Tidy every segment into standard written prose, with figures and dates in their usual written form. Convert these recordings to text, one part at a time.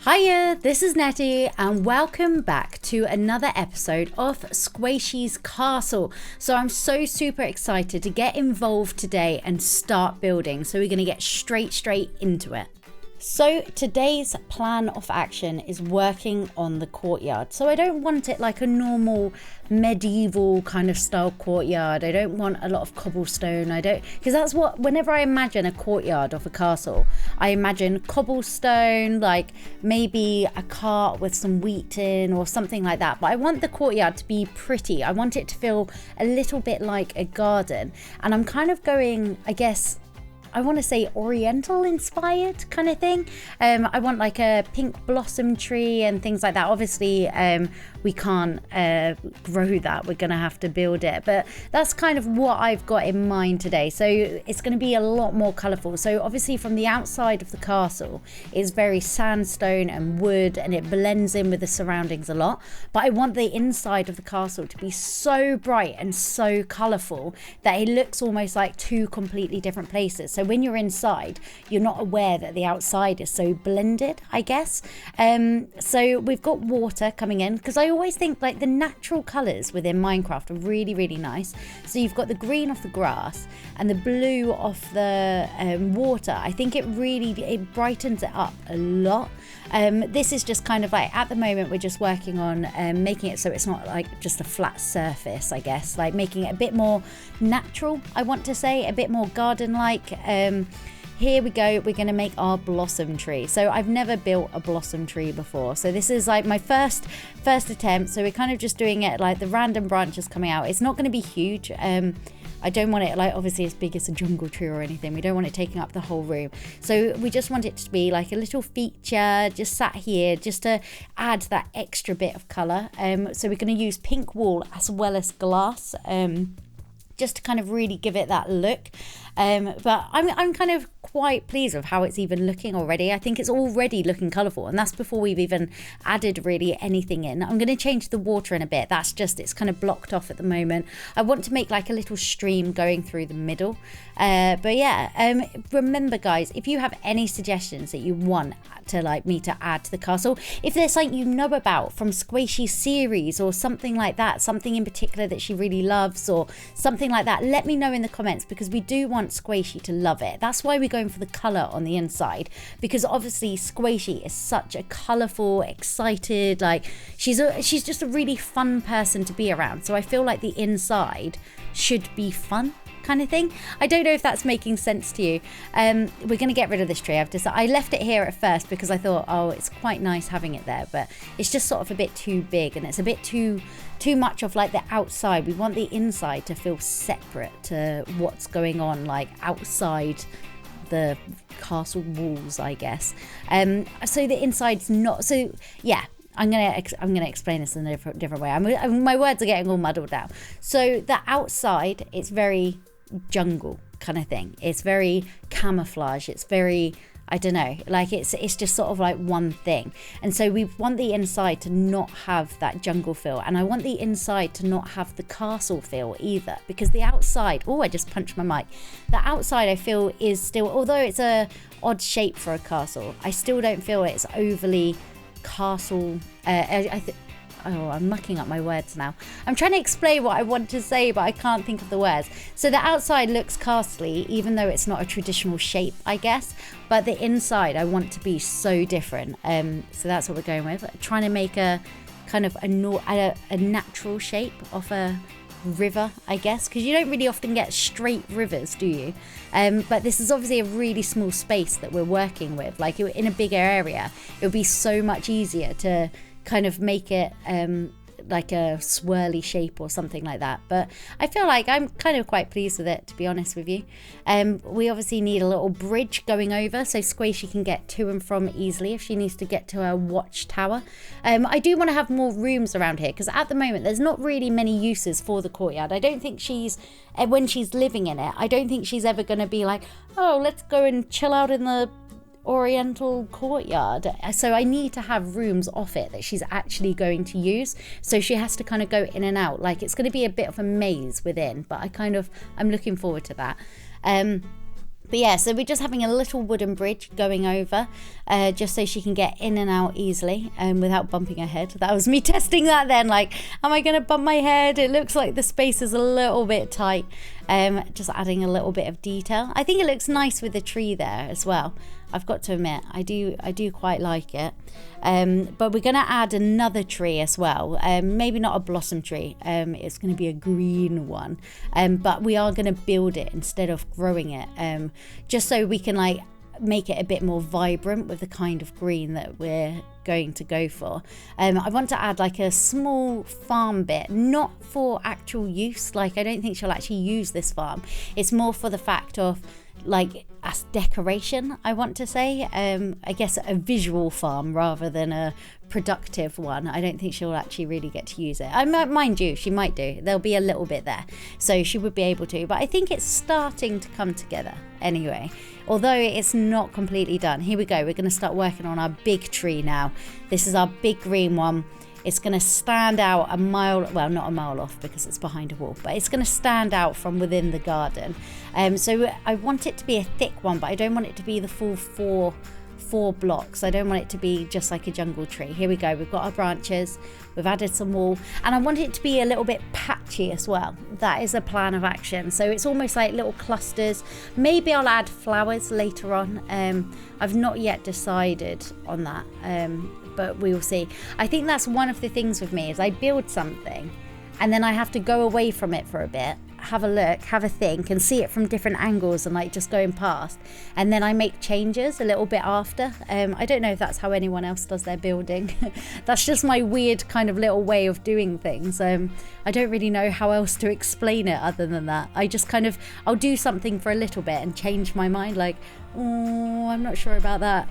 Hiya, this is Netty and welcome back to another episode of Sqaishey's Castle. So I'm so super excited to get involved today and start building. So we're going to get straight into it. So today's plan of action is working on the courtyard. So I don't want it like a normal medieval kind of style courtyard. I don't want a lot of cobblestone. Because that's what, whenever I imagine a courtyard of a castle, I imagine cobblestone, like maybe a cart with some wheat in or something like that. But I want the courtyard to be pretty. I want it to feel a little bit like a garden. And I'm kind of going, I guess, I want to say Oriental inspired kind of thing. I want like a pink blossom tree and things like that. Obviously, we can't grow that. We're going to have to build it. But that's kind of what I've got in mind today. So it's going to be a lot more colourful. So obviously from the outside of the castle, it's very sandstone and wood and it blends in with the surroundings a lot. But I want the inside of the castle to be so bright and so colourful that it looks almost like two completely different places. So when you're inside, you're not aware that the outside is so blended, I guess. So we've got water coming in because I always think like the natural colours within Minecraft are really nice. So you've got the green of the grass and the blue of the water. I think it brightens it up a lot. This is just kind of like, at the moment we're just working on making it so it's not like just a flat surface, I guess, like making it a bit more natural, I want to say, a bit more garden-like. Here we go, we're going to make our blossom tree. So I've never built a blossom tree before, so this is like my first attempt. So we're kind of just doing it like the random branches coming out. It's not going to be huge. I don't want it like obviously as big as a jungle tree or anything. We don't want it taking up the whole room. So we just want it to be like a little feature just sat here just to add that extra bit of colour. So we're going to use pink wool as well as glass, just to kind of really give it that look. But I'm kind of quite pleased with how it's even looking already. I think it's already looking colourful, and that's before we've even added really anything in. I'm going to change the water in a bit. It's kind of blocked off at the moment. I want to make like a little stream going through the middle. But yeah, remember guys, if you have any suggestions that you want to like me to add to the castle, if there's something you know about from Sqaishey's series or something like that, something in particular that she really loves or something like that, let me know in the comments, because we do want Sqaishey to love it. That's why we're going for the colour on the inside, because obviously Sqaishey is such a colourful, excited, like she's just a really fun person to be around. So I feel like the inside should be fun kind of thing. I don't know if that's making sense to you. We're going to get rid of this tree. I left it here at first because I thought, oh, it's quite nice having it there, but it's just sort of a bit too big and it's a bit too much of like the outside. We want the inside to feel separate to what's going on like outside the castle walls, I guess. So the inside's not so. Yeah, I'm gonna explain this in a different way. My words are getting all muddled now. So the outside, it's very jungle kind of thing. It's very camouflage. It's very, I don't know, like it's just sort of like one thing. And so we want the inside to not have that jungle feel, and I want the inside to not have the castle feel either, because the outside, oh, I just punched my mic. The outside I feel is still, although it's a odd shape for a castle, I still don't feel it's overly castle. I'm mucking up my words now. I'm trying to explain what I want to say, but I can't think of the words. So the outside looks castle-y, even though it's not a traditional shape, I guess. But the inside, I want to be so different. So that's what we're going with. Trying to make a kind of a natural shape of a river, I guess, because you don't really often get straight rivers, do you? But this is obviously a really small space that we're working with. Like in a bigger area, it would be so much easier to kind of make it like a swirly shape or something like that. But I feel like I'm kind of quite pleased with it, to be honest with you. We obviously need a little bridge going over so Sqaishey can get to and from easily if she needs to get to her watchtower. I do want to have more rooms around here because at the moment there's not really many uses for the courtyard. I don't think when she's living in it, I don't think she's ever going to be like, oh, let's go and chill out in the Oriental courtyard. So I need to have rooms off it that she's actually going to use, so she has to kind of go in and out. Like it's going to be a bit of a maze within, but I'm looking forward to that. But yeah, so we're just having a little wooden bridge going over, just so she can get in and out easily without bumping her head. That was me testing that then, like, am I going to bump my head? It looks like the space is a little bit tight. Just adding a little bit of detail. I think it looks nice with the tree there as well. I've got to admit, I do quite like it. But we're going to add another tree as well. Maybe not a blossom tree. It's going to be a green one. But we are going to build it instead of growing it. Just so we can like make it a bit more vibrant with the kind of green that we're going to go for. I want to add like a small farm bit, not for actual use. Like, I don't think she'll actually use this farm. It's more for the fact of like as decoration, I want to say. I guess a visual farm rather than a productive one. I don't think she'll actually really get to use it. I might, mind you, she might do. There'll be a little bit there, so she would be able to, but I think it's starting to come together anyway, although it's not completely done. Here we go. We're going to start working on our big tree now. This is our big green one. It's going to stand out a mile, well, not a mile off because it's behind a wall, but it's going to stand out from within the garden. So I want it to be a thick one, but I don't want it to be the full four blocks. I don't want it to be just like a jungle tree. Here we go. We've got our branches. We've added some wall, and I want it to be a little bit patchy as well. That is a plan of action. So it's almost like little clusters. Maybe I'll add flowers later on. I've not yet decided on that. But we will see. I think that's one of the things with me is I build something and then I have to go away from it for a bit, have a look, have a think, and see it from different angles and like just going past, and then I make changes a little bit after. I don't know if that's how anyone else does their building. That's just my weird kind of little way of doing things. I don't really know how else to explain it other than that. I just kind of, I'll do something for a little bit and change my mind, like, oh, I'm not sure about that.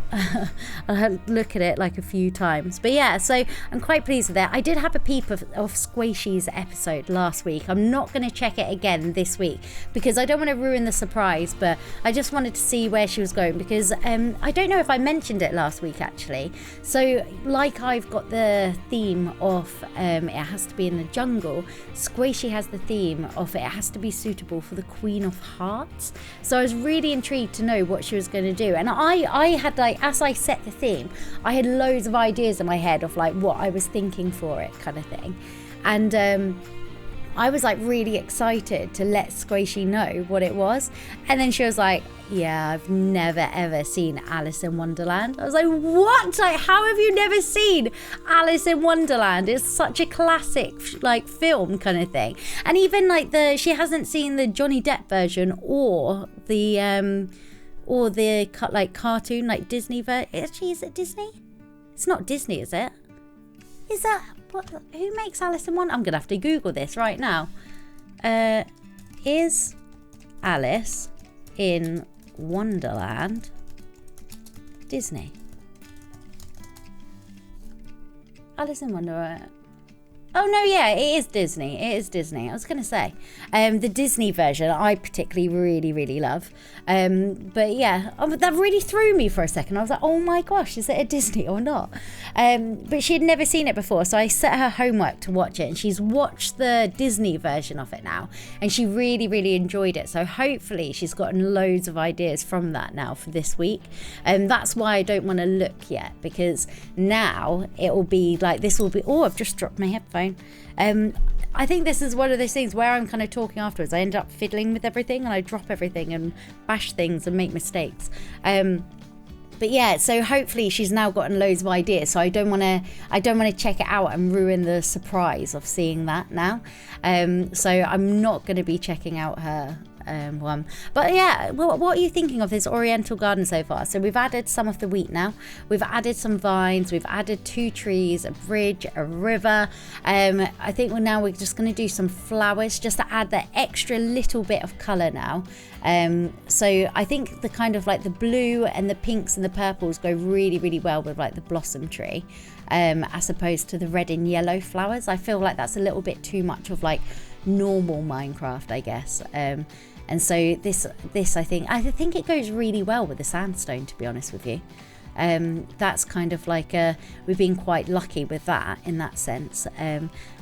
I'll look at it like a few times. But yeah, so I'm quite pleased with that. I did have a peep of Sqaishey's episode last week. I'm not going to check it again this week because I don't want to ruin the surprise, but I just wanted to see where she was going because I don't know if I mentioned it last week actually. So like I've got the theme of it has to be in the jungle, Sqaishey has the theme of it has to be suitable for the Queen of Hearts. So I was really intrigued to know what she was going to do, and I had like, as I set the theme, I had loads of ideas in my head of like what I was thinking for it kind of thing, and I was like really excited to let Sqaishey know what it was, and then she was like, yeah, I've never ever seen Alice in Wonderland. I was like, what? Like, how have you never seen Alice in Wonderland? It's such a classic like film kind of thing. And even like she hasn't seen the Johnny Depp version or the like cartoon like Disney actually, is it Disney? It's not Disney, is it? Is that what? Who makes Alice in Wonderland? I'm gonna have to Google this right now. Is Alice in Wonderland Disney? Alice in Wonderland. Oh no, yeah, it is Disney. It is Disney. I was going to say the Disney version I particularly really love. But yeah, that really threw me for a second. I was like, oh my gosh, is it a Disney or not? But she had never seen it before, so I set her homework to watch it, and she's watched the Disney version of it now, and she really enjoyed it. So hopefully she's gotten loads of ideas from that now for this week. That's why I don't want to look yet, because now it will be like, this will be, oh, I've just dropped my headphone. I think this is one of those things where I'm kind of talking afterwards. I end up fiddling with everything and I drop everything and bash things and make mistakes. But yeah, so hopefully she's now gotten loads of ideas. So I don't want to check it out and ruin the surprise of seeing that now. So I'm not going to be checking out her one. But yeah, what are you thinking of this Oriental garden so far? So we've added some of the wheat now. We've added some vines. We've added 2 trees, a bridge, a river. I think we're just going to do some flowers just to add that extra little bit of colour now. So I think the kind of like the blue and the pinks and the purples go really well with like the blossom tree, as opposed to the red and yellow flowers. I feel like that's a little bit too much of like normal Minecraft, I guess. And so this I think it goes really well with the sandstone, to be honest with you. That's kind of like we've been quite lucky with that in that sense.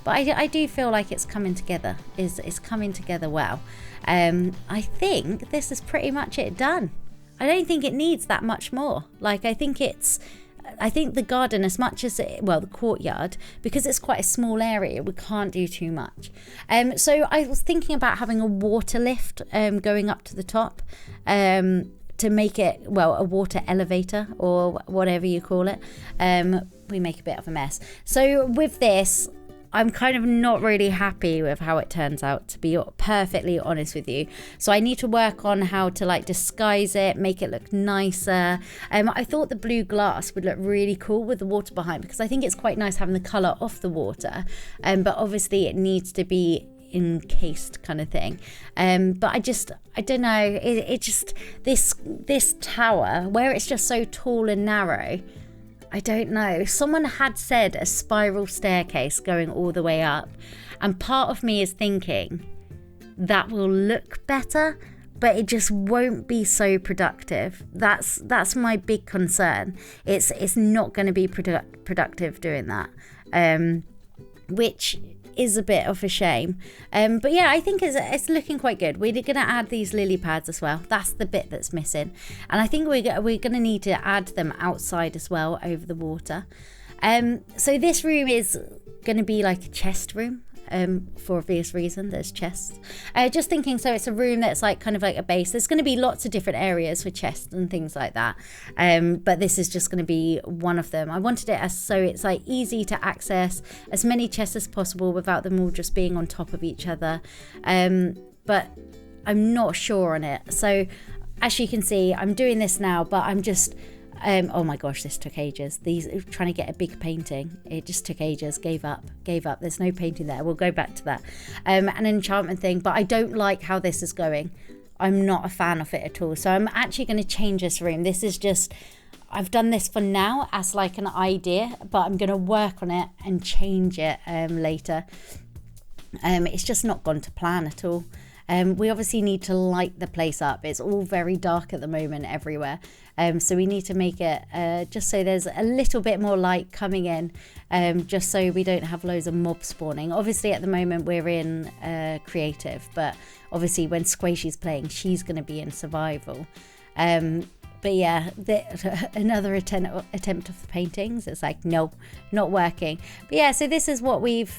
But I do feel like it's coming together. It's coming together well. I think this is pretty much it done. I don't think it needs that much more. Like, I think the garden, as much as the courtyard, because it's quite a small area, we can't do too much. So I was thinking about having a water lift going up to the top, to make it, a water elevator or whatever you call it. We make a bit of a mess. So with this, I'm kind of not really happy with how it turns out, to be perfectly honest with you. So I need to work on how to like disguise it, make it look nicer. I thought the blue glass would look really cool with the water behind, because I think it's quite nice having the colour off the water. But obviously it needs to be encased kind of thing. But I don't know. It just, this tower, where it's just so tall and narrow, I don't know. Someone had said a spiral staircase going all the way up, and part of me is thinking that will look better, but it just won't be so productive. That's my big concern. It's not going to be productive doing that, which is a bit of a shame. But yeah, I think it's looking quite good. We're going to add these lily pads as well. That's the bit that's missing, and I think we're going to need to add them outside as well, over the water. So this room is going to be like a chest room. For obvious reason, there's chests. Just thinking, so it's a room that's like kind of like a base. There's going to be lots of different areas for chests and things like that, but this is just going to be one of them. I wanted it so it's like easy to access as many chests as possible without them all just being on top of each other, but I'm not sure on it. So as you can see, I'm doing this now, but I'm just oh my gosh, this took ages. Trying to get a big painting, it just took ages. Gave up. There's no painting there. We'll go back to that. An enchantment thing, but I don't like how this is going. I'm not a fan of it at all. So I'm actually going to change this room. This is just, I've done this for now as like an idea, but I'm going to work on it and change it later. It's just not gone to plan at all. We obviously need to light the place up. It's all very dark at the moment everywhere. So we need to make it just so there's a little bit more light coming in, just so we don't have loads of mobs spawning. Obviously at the moment we're in creative, but obviously when Sqaishey's playing, she's going to be in survival. But yeah, another attempt of the paintings. It's like, no, not working. But yeah, so this is what we've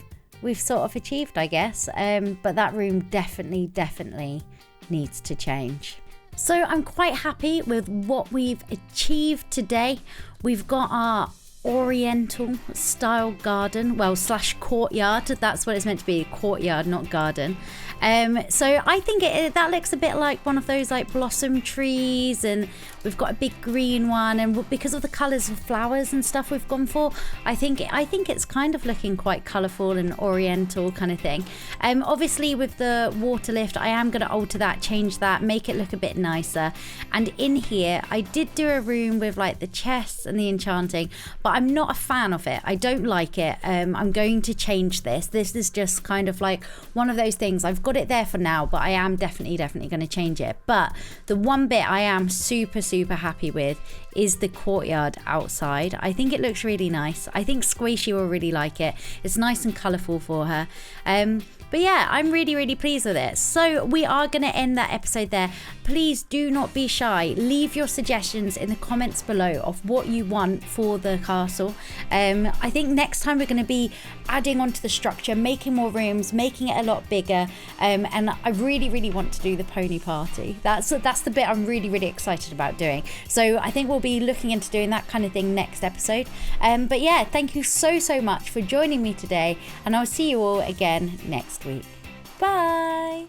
sort of achieved, I guess. But that room definitely needs to change. So I'm quite happy with what we've achieved today. We've got our Oriental style garden, / courtyard. That's what it's meant to be, courtyard, not garden. So I think that looks a bit like one of those like blossom trees, and we've got a big green one, and because of the colours of flowers and stuff we've gone for, I think it's kind of looking quite colourful and oriental kind of thing. Obviously with the water lift, I am going to alter that, change that, make it look a bit nicer. And in here I did do a room with like the chests and the enchanting, but I'm not a fan of it. I don't like it. I'm going to change this. This is just kind of like one of those things. I've got it there for now, but I am definitely going to change it. But the one bit I am super happy with is the courtyard outside. I think it looks really nice. I think Sqaishey will really like it. It's nice and colourful for her. But yeah, I'm really pleased with it. So we are going to end that episode there. Please do not be shy. Leave your suggestions in the comments below of what you want for the castle. I think next time we're going to be adding onto the structure, making more rooms, making it a lot bigger. And I really want to do the pony party. That's the bit I'm really excited about doing. So I think we'll be looking into doing that kind of thing next episode. But yeah, thank you so much for joining me today, and I'll see you all again next week. Bye.